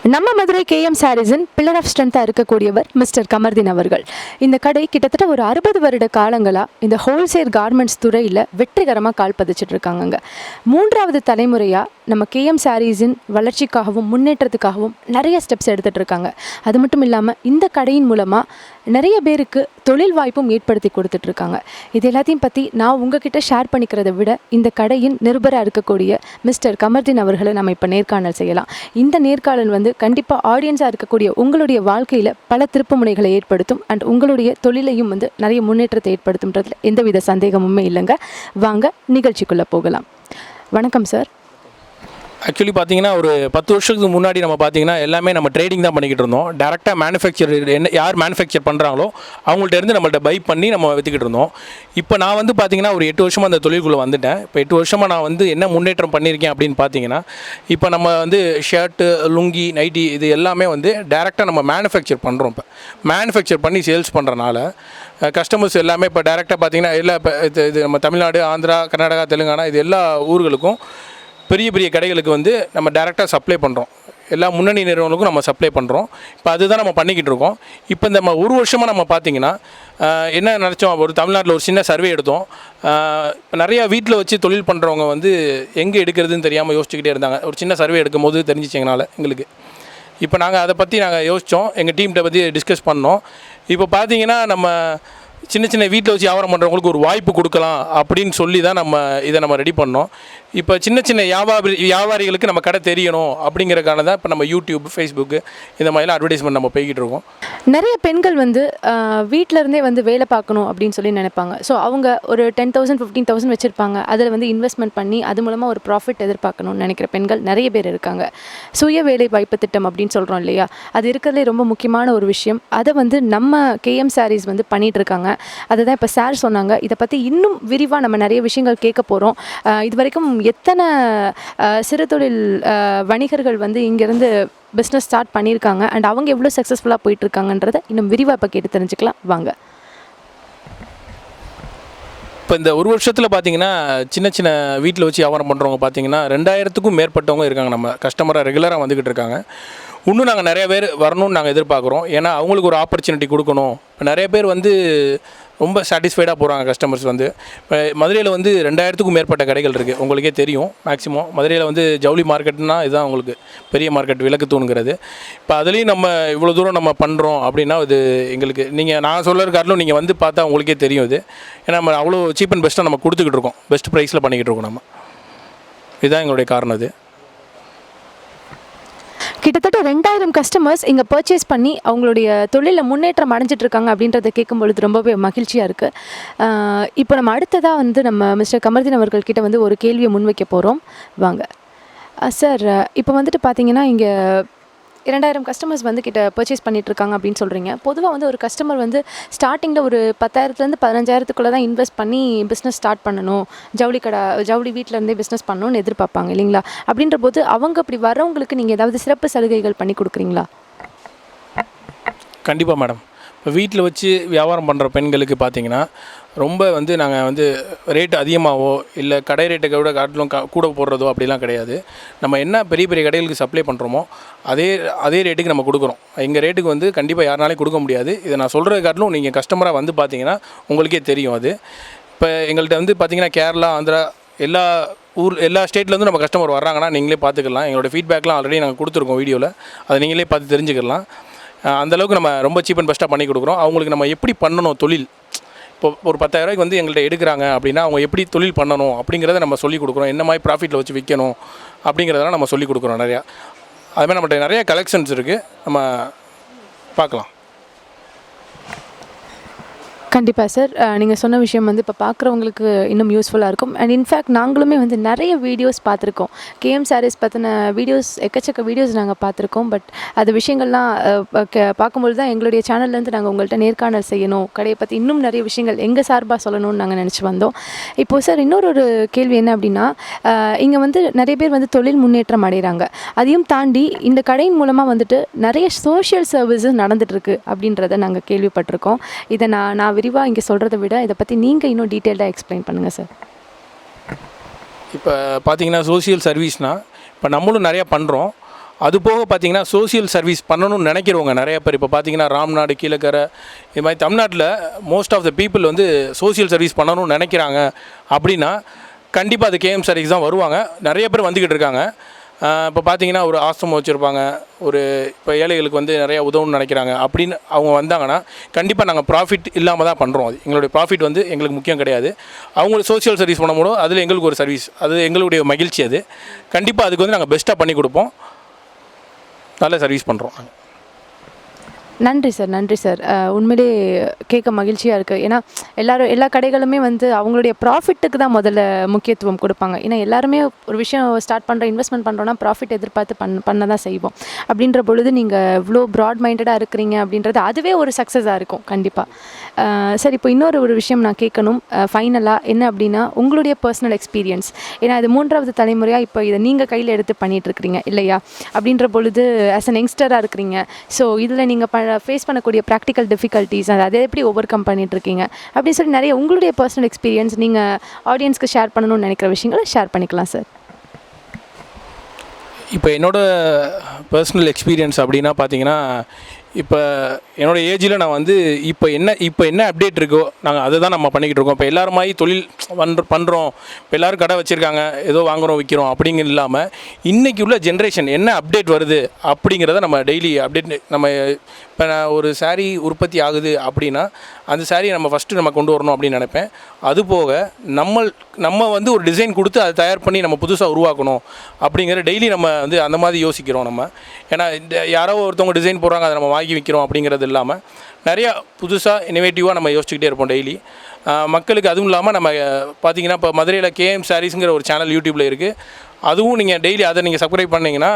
நம்ம Madurai KM சாரீஸின் pillar of ஸ்ட்ரென்த்தாக இருக்கக்கூடியவர் mister Kamardeen அவர்கள். இந்த கடை கிட்டத்தட்ட ஒரு 60 வருட காலங்களாக இந்த ஹோல்சேல் கார்மெண்ட்ஸ் துறையில் வெற்றிகரமாக கால் பதிச்சிட்டு இருக்காங்க. 3வது தலைமுறையாக நம்ம KM சாரீஸின் வளர்ச்சிக்காகவும் முன்னேற்றத்துக்காகவும் நிறைய ஸ்டெப்ஸ் எடுத்துகிட்டு இருக்காங்க. அது மட்டும் இல்லாமல் இந்த கடையின் மூலமாக நிறைய பேருக்கு தொழில் வாய்ப்பும் ஏற்படுத்தி கொடுத்துட்ருக்காங்க. இது எல்லாத்தையும் பற்றி நான் உங்ககிட்ட ஷேர் பண்ணிக்கிறத விட இந்த கடையின் நிருபராக இருக்கக்கூடிய மிஸ்டர் கமர்தீன் அவர்களை நம்ம இப்போ நேர்காணல் செய்யலாம். இந்த நேர்காணல் கண்டிப்பாக ஆடியன்ஸாக இருக்கக்கூடிய உங்களுடைய வாழ்க்கையில் பல திருப்புமுனைகளை ஏற்படுத்தும் அண்ட் உங்களுடைய தொழிலையும் நிறைய முன்னேற்றத்தை ஏற்படுத்தும்ன்றதுல எந்தவித சந்தேகமுமே இல்லைங்க. வாங்க நிகழ்ச்சிக்குள்ளே போகலாம். வணக்கம் சார். ஆக்சுவலி பார்த்தீங்கன்னா ஒரு 10 வருஷத்துக்கு முன்னாடி நம்ம பார்த்தீங்கன்னா எல்லாமே நம்ம ட்ரேடிங் தான் பண்ணிக்கிட்டு இருந்தோம். டேரெக்டாக மேனுஃபேக்சர் யார் மேனுஃபேக்சர் பண்ணுறாங்களோ அவங்கள்ட்ட இருந்து நம்மள்ட்ட பை பண்ணி நம்ம விற்றுக்கிட்டு இருந்தோம். இப்போ நான் பார்த்தீங்கன்னா ஒரு 8 வருஷமாக அந்த தொழிலுக்குள்ளே வந்துட்டேன். இப்போ 8 வருஷமாக நான் என்ன முன்னேற்றம் பண்ணியிருக்கேன் அப்படின்னு பார்த்தீங்கன்னா, இப்போ நம்ம ஷர்ட்டு, லுங்கி, நைட்டி இது எல்லாமே டேரெக்டாக நம்ம மேனுஃபேக்சர் பண்ணுறோம். இப்போ மேனுஃபேக்சர் பண்ணி சேல்ஸ் பண்ணுறனால கஸ்டமர்ஸ் எல்லாமே இப்போ டேரெக்டாக பார்த்தீங்கன்னா எல்லா இப்போ இது நம்ம தமிழ்நாடு, ஆந்திரா, கர்நாடகா, தெலுங்கானா இது எல்லா ஊர்களுக்கும் பெரிய பெரிய கடைகளுக்கு நம்ம டேரெக்டாக சப்ளை பண்ணுறோம். எல்லா முன்னணி நிறுவனங்களுக்கும் நம்ம சப்ளை பண்ணுறோம். இப்போ அதுதான் நம்ம பண்ணிக்கிட்டு இருக்கோம். இப்போ இந்த ஒரு வருஷமாக நம்ம பார்த்திங்கன்னா என்ன நினச்சோம், ஒரு தமிழ்நாட்டில் ஒரு சின்ன சர்வே எடுத்தோம். இப்போ நிறையா வீட்டில் வச்சு தொழில் பண்ணுறவங்க எங்கே எடுக்கிறதுன்னு தெரியாமல் யோசிச்சுக்கிட்டே இருந்தாங்க. ஒரு சின்ன சர்வே எடுக்கும் போது தெரிஞ்சிச்சு எங்களுக்கு. இப்போ நாங்கள் அதை பற்றி யோசித்தோம், எங்கள் டீம்கிட்ட பற்றி டிஸ்கஸ் பண்ணோம். இப்போ பார்த்திங்கன்னா நம்ம சின்ன வீட்டில் வச்சு வியாபாரம் பண்ணுறவங்களுக்கு ஒரு வாய்ப்பு கொடுக்கலாம் அப்படின்னு சொல்லி தான் இதை நம்ம ரெடி பண்ணோம். இப்போ சின்ன வியாபாரிகளுக்கு நம்ம கடை தெரியணும் அப்படிங்கிறக்கான தான் இப்போ நம்ம யூடியூப், ஃபேஸ்புக்கு இந்த மாதிரிலாம் அட்வர்டைஸ்மெண்ட் நம்ம போய்கிட்டு இருக்கோம். நிறைய பெண்கள் வீட்டிலருந்தே வேலை பார்க்கணும் அப்படின்னு சொல்லி நினைப்பாங்க. ஸோ அவங்க ஒரு 10,000 15,000 வச்சுருப்பாங்க. அதில் இன்வெஸ்ட்மெண்ட் பண்ணி அது மூலமாக ஒரு ப்ராஃபிட் எதிர்பார்க்கணும்னு நினைக்கிற பெண்கள் நிறைய பேர் இருக்காங்க. சுய வேலை வாய்ப்பு திட்டம் அப்படின்னு சொல்கிறோம் இல்லையா, அது இருக்கிறதுலே ரொம்ப முக்கியமான ஒரு விஷயம். அதை நம்ம KM சாரீஸ் பண்ணிகிட்டு இருக்காங்க. அதுதான் இப்போ சார் சொன்னாங்க. இதை பற்றி இன்னும் விரிவாக நம்ம நிறைய விஷயங்கள் கேட்க போகிறோம். இது வரைக்கும் எத்தனை சிறு தொழில் வணிகர்கள் இங்கேருந்து பிஸ்னஸ் ஸ்டார்ட் பண்ணியிருக்காங்க அண்ட் அவங்க எவ்வளோ சக்ஸஸ்ஃபுல்லாக போயிட்டுருக்காங்கன்றதை இன்னும் விரிவாக இப்போ கேட்டு தெரிஞ்சுக்கலாம். வாங்க. இப்போ இந்த ஒரு வருஷத்தில் பார்த்தீங்கன்னா சின்ன வீட்டில் வச்சு வியாபாரம் பண்ணுறவங்க பார்த்தீங்கன்னா 2000க்கும் மேற்பட்டவங்க இருக்காங்க. நம்ம கஸ்டமராக ரெகுலராக வந்துக்கிட்டு இருக்காங்க. இன்னும் நாங்கள் நிறைய பேர் வரணும்னு நாங்கள் எதிர்பார்க்குறோம். ஏன்னா அவங்களுக்கு ஒரு ஆப்பர்ச்சுனிட்டி கொடுக்கணும். இப்போ நிறைய பேர் ரொம்ப சாட்டிஸ்ஃபைடாக போகிறாங்க கஸ்டமர்ஸ். இப்போ மதுரையில் 2000க்கும் மேற்பட்ட கடைகள் இருக்குது. உங்களுக்கே தெரியும். மேக்ஸிமம் மதுரையில் ஜவுளி மார்க்கெட்னா இதுதான் உங்களுக்கு பெரிய மார்க்கெட், விலக்குத்தூணுங்கிறது. இப்போ அதுலேயும் நம்ம இவ்வளோ தூரம் நம்ம பண்ணுறோம் அப்படின்னா இது எங்களுக்கு நான் சொல்கிற காரணம் நீங்கள் பார்த்தா உங்களுக்கே தெரியும். இது ஏன்னா நம்ம அவ்வளோ சீப் அண்ட் பெஸ்ட்டாக நம்ம கொடுத்துக்கிட்டு இருக்கோம். பெஸ்ட் ப்ரைஸில் பண்ணிக்கிட்டு இருக்கோம் நம்ம. இதுதான் எங்களுடைய காரணம். இது கிட்டத்தட்ட 2000 கஸ்டமர்ஸ் இங்கே பர்ச்சேஸ் பண்ணி அவங்களுடைய தொழிலில் முன்னேற்றம் அடைஞ்சிட்டு இருக்காங்க அப்படின்றத கேட்கும்பொழுது ரொம்பவே மகிழ்ச்சியாக இருக்குது. இப்போ நம்ம அடுத்ததாக நம்ம மிஸ்டர் கமர்தீன் அவர்கள்கிட்ட ஒரு கேள்வியை முன்வைக்க போகிறோம். வாங்க சார். இப்போ பார்த்தீங்கன்னா இங்கே 2000 கஸ்டமர்ஸ் கிட்ட பர்ச்சேஸ் பண்ணிகிட்ருக்காங்க அப்படின்னு சொல்கிறீங்க. பொதுவாக ஒரு கஸ்டமர் ஸ்டார்டிங்கில் ஒரு 10,000லேருந்து 15,000க்குள்ளே தான் இன்வெஸ்ட் பண்ணி பிஸ்னஸ் ஸ்டார்ட் பண்ணணும், ஜவுளி வீட்டிலேருந்தே பிஸ்னஸ் பண்ணணும்னு எதிர்பார்ப்பாங்க இல்லைங்களா? அப்படின்ற போது அவங்க அப்படி வரவங்களுக்கு நீங்கள் ஏதாவது சிறப்பு சலுகைகள் பண்ணி கொடுக்குறீங்களா? கண்டிப்பாக மேடம். இப்போ வீட்டில் வச்சு வியாபாரம் பண்ணுற பெண்களுக்கு பார்த்தீங்கன்னா ரொம்ப நாங்கள் ரேட்டு அதிகமாகவோ இல்லை கடை ரேட்டை விட காட்டிலும் கூட போடுறதோ அப்படிலாம் கிடையாது. நம்ம என்ன பெரிய பெரிய கடைகளுக்கு சப்ளை பண்ணுறோமோ அதே ரேட்டுக்கு நம்ம கொடுக்குறோம். எங்கள் ரேட்டுக்கு கண்டிப்பாக யாருனாலையும் கொடுக்க முடியாது. இதை நான் சொல்கிறது காட்டிலும் நீங்கள் கஸ்டமராக பார்த்தீங்கன்னா உங்களுக்கே தெரியும். அது இப்போ எங்கள்கிட்ட பார்த்தீங்கன்னா கேரளா, ஆந்திரா எல்லா ஸ்டேட்லேருந்து நம்ம கஸ்டமர் வர்றாங்கன்னா நீங்களே பார்த்துக்கலாம். எங்களோட ஃபீட்பேக்லாம் ஆல்ரெடி நாங்கள் கொடுத்துருக்கோம் வீடியோவில். அதை நீங்களே பார்த்து தெரிஞ்சுக்கலாம். அந்தளவுக்கு நம்ம ரொம்ப சீப் அண்ட் பெஸ்ட்டாக பண்ணி கொடுக்குறோம். அவங்களுக்கு நம்ம எப்படி பண்ணணும் தொழில், இப்போ ஒரு 10,000 எங்கள்கிட்ட எடுக்கிறாங்க அப்படின்னா அவங்க எப்படி தொழில் பண்ணணும் அப்படிங்கிறத நம்ம சொல்லிக் கொடுக்குறோம். என்ன மாதிரி ப்ராஃபிட்டில் வச்சு விற்கணும் அப்படிங்கிறதெல்லாம் நம்ம சொல்லிக் கொடுக்குறோம் நிறையா. அதுமாதிரி நம்மகிட்ட நிறைய கலெக்ஷன்ஸ் இருக்குது, நம்ம பார்க்கலாம். கண்டிப்பாக சார். நீங்கள் சொன்ன விஷயம் இப்போ பார்க்குறவங்களுக்கு இன்னும் யூஸ்ஃபுல்லாக இருக்கும். அண்ட் இன்ஃபேக்ட் நாங்களுமே நிறைய வீடியோஸ் பார்த்துருக்கோம். KM சாரீஸ் பற்றின வீடியோஸ், எக்கச்சக்க வீடியோஸ் நாங்கள் பார்த்துருக்கோம். பட் அது விஷயங்கள்லாம் பார்க்கும்பொழுது தான் எங்களுடைய சேனல்லேருந்து நாங்கள் உங்கள்கிட்ட நேர்காணல் செய்யணும், கடையை பற்றி இன்னும் நிறைய விஷயங்கள் எங்கள் சார்பாக சொல்லணும்னு நாங்கள் நினச்சி வந்தோம். இப்போது சார் இன்னொரு கேள்வி என்ன அப்படின்னா, இங்கே நிறைய பேர் தொழில் முன்னேற்றம் அடைகிறாங்க. அதையும் தாண்டி இந்த கடையின் மூலமாக நிறைய சோஷியல் சர்வீஸஸ் நடந்துகிட்ருக்கு அப்படின்றத நாங்கள் கேள்விப்பட்டிருக்கோம். இதை நான் விரிவாக இங்கே சொல்கிறத விட இதை பற்றி நீங்கள் இன்னும் டீட்டெயில்டாக எக்ஸ்பிளைன் பண்ணுங்கள் சார். இப்போ பார்த்தீங்கன்னா சோஷியல் சர்வீஸ்னால் இப்போ நம்மளும் நிறையா பண்ணுறோம். அது போக பார்த்தீங்கன்னா சோசியல் சர்வீஸ் பண்ணணும்னு நினைக்கிறவங்க நிறைய பேர் இப்போ பார்த்தீங்கன்னா ராம்நாடு கீழக்கரை இது மாதிரி தமிழ்நாட்டில் மோஸ்ட் ஆஃப் த பீப்புள் வந்து சோசியல் சர்வீஸ் பண்ணணும்னு நினைக்கிறாங்க அப்படின்னா கண்டிப்பாக அது கேஎம் சாரீஸ் தான் வருவாங்க. நிறைய பேர் வந்துக்கிட்டு இருக்காங்க. இப்போ பார்த்தீங்கன்னா ஒரு ஆசிரமம் வச்சுருப்பாங்க, ஒரு இப்போ ஏழைகளுக்கு வந்து நிறையா உதவுன்னு நினைக்கிறாங்க அப்படின்னு அவங்க வந்தாங்கன்னா கண்டிப்பாக நாங்கள் ப்ராஃபிட் இல்லாமல் தான் பண்ணுறோம். அது எங்களுடைய ப்ராஃபிட் வந்து எங்களுக்கு முக்கியம் கிடையாது. அவங்களுக்கு சோசியல் சர்வீஸ் பண்ணும்போது அதில் எங்களுக்கு ஒரு சர்வீஸ், அது எங்களுடைய மகிழ்ச்சி. அது கண்டிப்பாக அதுக்கு வந்து நாங்கள் பெஸ்ட்டாக பண்ணி கொடுப்போம், நல்ல சர்வீஸ் பண்ணுறோம். நன்றி சார், நன்றி சார். உண்மையிலே கேட்க மகிழ்ச்சியாக இருக்குது. ஏன்னா எல்லா கடைகளுமே வந்து அவங்களுடைய ப்ராஃபிட்டுக்கு தான் முதல்ல முக்கியத்துவம் கொடுப்பாங்க. ஏன்னா எல்லாருமே ஒரு விஷயம் ஸ்டார்ட் பண்ணுறோம், இன்வெஸ்ட்மெண்ட் பண்ணுறோன்னா ப்ராஃபிட் எதிர்பார்த்து பண்ண தான் செய்வோம். அப்படின்ற பொழுது நீங்கள் இவ்வளோ ப்ராட் மைண்டடாக இருக்கிறீங்க அப்படின்றது அதுவே ஒரு சக்ஸஸாக இருக்கும் கண்டிப்பாக. சார், இப்போ இன்னொரு விஷயம் நான் கேட்கணும் ஃபைனலாக, என்ன அப்படின்னா உங்களுடைய பர்சனல் எக்ஸ்பீரியன்ஸ். ஏன்னா இது 3வது தலைமுறையாக இப்போ இதை நீங்கள் கையில் எடுத்து பண்ணிகிட்ருக்கிறீங்க இல்லையா? அப்படின்ற பொழுது ஆஸ் அன் யங்ஸ்டராக இருக்கிறீங்க. ஸோ இதில் நீங்கள் ஃபேஸ் பண்ணக்கூடிய ப்ராக்டிக்கல் டிஃபிகல்ட்டிஸ் அதை எப்படி ஓவர் கம் பண்ணிகிட்ருக்கீங்க அப்படின்னு சொல்லி நிறைய உங்களுடைய பர்சனல் எக்ஸ்பீரியன்ஸ் நீங்கள் ஆடியன்ஸ்க்கு ஷேர் பண்ணணும்னு நினைக்கிற விஷயங்களை ஷேர் பண்ணிக்கலாம் சார். இப்போ என்னோடய பர்சனல் எக்ஸ்பீரியன்ஸ் அப்படின்னா பார்த்தீங்கன்னா, இப்போ என்னோடய ஏஜில் நான் வந்து இப்போ என்ன அப்டேட் இருக்கோ நாங்கள் அதை தான் நம்ம பண்ணிக்கிட்டு இருக்கோம். இப்போ எல்லோரும் மாதிரி தொழில் பண்ணுறோம், இப்போ எல்லோரும் கடை வச்சுருக்காங்க, ஏதோ வாங்குகிறோம் விற்கிறோம் அப்படிங்கிறது இல்லாமல் இன்றைக்கி உள்ள ஜென்ரேஷன் என்ன அப்டேட் வருது அப்படிங்கிறத நம்ம டெய்லி அப்டேட் நம்ம இப்போ நான் ஒரு சாரீ உற்பத்தி ஆகுது அப்படின்னா அந்த சாரியை நம்ம ஃபஸ்ட்டு நம்ம கொண்டு வரணும் அப்படின்னு நினைப்பேன். அதுபோக நம்ம வந்து ஒரு டிசைன் கொடுத்து அதை தயார் பண்ணி நம்ம புதுசாக உருவாக்கணும் அப்படிங்கிற டெய்லி நம்ம வந்து அந்த மாதிரி யோசிக்கிறோம் நம்ம. ஏன்னா யாரோ ஒருத்தவங்க டிசைன் போடுறாங்க, அதை நம்ம வாங்கி விற்கிறோம் அப்படிங்கிறது இல்லாமல் நிறையா புதுசாக இனோவேட்டிவாக நம்ம யோசிச்சுக்கிட்டே இருப்போம் டெய்லி மக்களுக்கு. அதுவும் இல்லாமல் நம்ம பார்த்திங்கன்னா இப்போ மதுரையில் கேஎம் சாரீஸுங்கிற ஒரு சேனல் யூடியூப்பில் இருக்குது. அதுவும் நீங்கள் டெய்லி அதை நீங்கள் சப்ஸ்கிரைப் பண்ணிங்கன்னா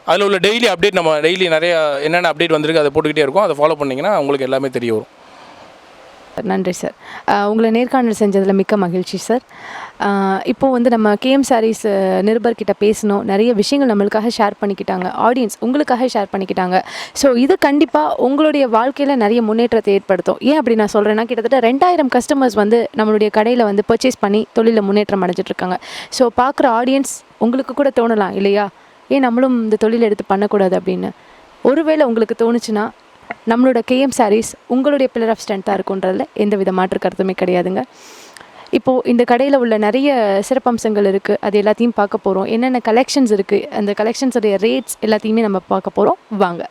அதில் உள்ள டெய்லி அப்டேட் நம்ம டெய்லி நிறையா என்னென்ன அப்டேட் வந்திருக்கு அதை போட்டுக்கிட்டே இருக்கும். அதை ஃபாலோ பண்ணிங்கன்னா உங்களுக்கு எல்லாமே தெரிய வரும். நன்றி சார். உங்களை நேர்காணல் செஞ்சதில் மிக்க மகிழ்ச்சி சார். இப்போது வந்து நம்ம கேஎம் சாரீஸ் நிருபர்கிட்ட பேசணும், நிறைய விஷயங்கள் நம்மளுக்காக ஷேர் பண்ணிக்கிட்டாங்க, ஆடியன்ஸ் உங்களுக்காக ஷேர் பண்ணிக்கிட்டாங்க. ஸோ இது கண்டிப்பாக உங்களுடைய வாழ்க்கையில் நிறைய முன்னேற்றத்தை ஏற்படுத்தும். ஏன் அப்படி நான் சொல்கிறேன்னா, கிட்டத்தட்ட 2000 கஸ்டமர்ஸ் வந்து நம்மளுடைய கடையில் வந்து பர்ச்சேஸ் பண்ணி தொழிலில் முன்னேற்றம் அடைஞ்சிட்ருக்காங்க. ஸோ பார்க்குற ஆடியன்ஸ் உங்களுக்கு கூட தோணலாம் இல்லையா, ஏன் நம்மளும் இந்த தொழில் எடுத்து பண்ணக்கூடாது அப்படின்னு. ஒருவேளை உங்களுக்கு தோணுச்சுன்னா நம்மளோட கேஎம் சாரீஸ் உங்களுடைய பில்லர் ஆஃப் ஸ்ட்ரென்த்தாக இருக்குன்றதில் எந்த வித மாற்று கருத்துமே கிடையாதுங்க. இப்போது இந்த கடையில் உள்ள நிறைய சிறப்பம்சங்கள் இருக்குது, அது எல்லாத்தையும் பார்க்க போகிறோம். என்னென்ன கலெக்ஷன்ஸ் இருக்குது, அந்த கலெக்ஷன்ஸுடைய ரேட்ஸ் எல்லாத்தையுமே நம்ம பார்க்க போகிறோம். வாங்க.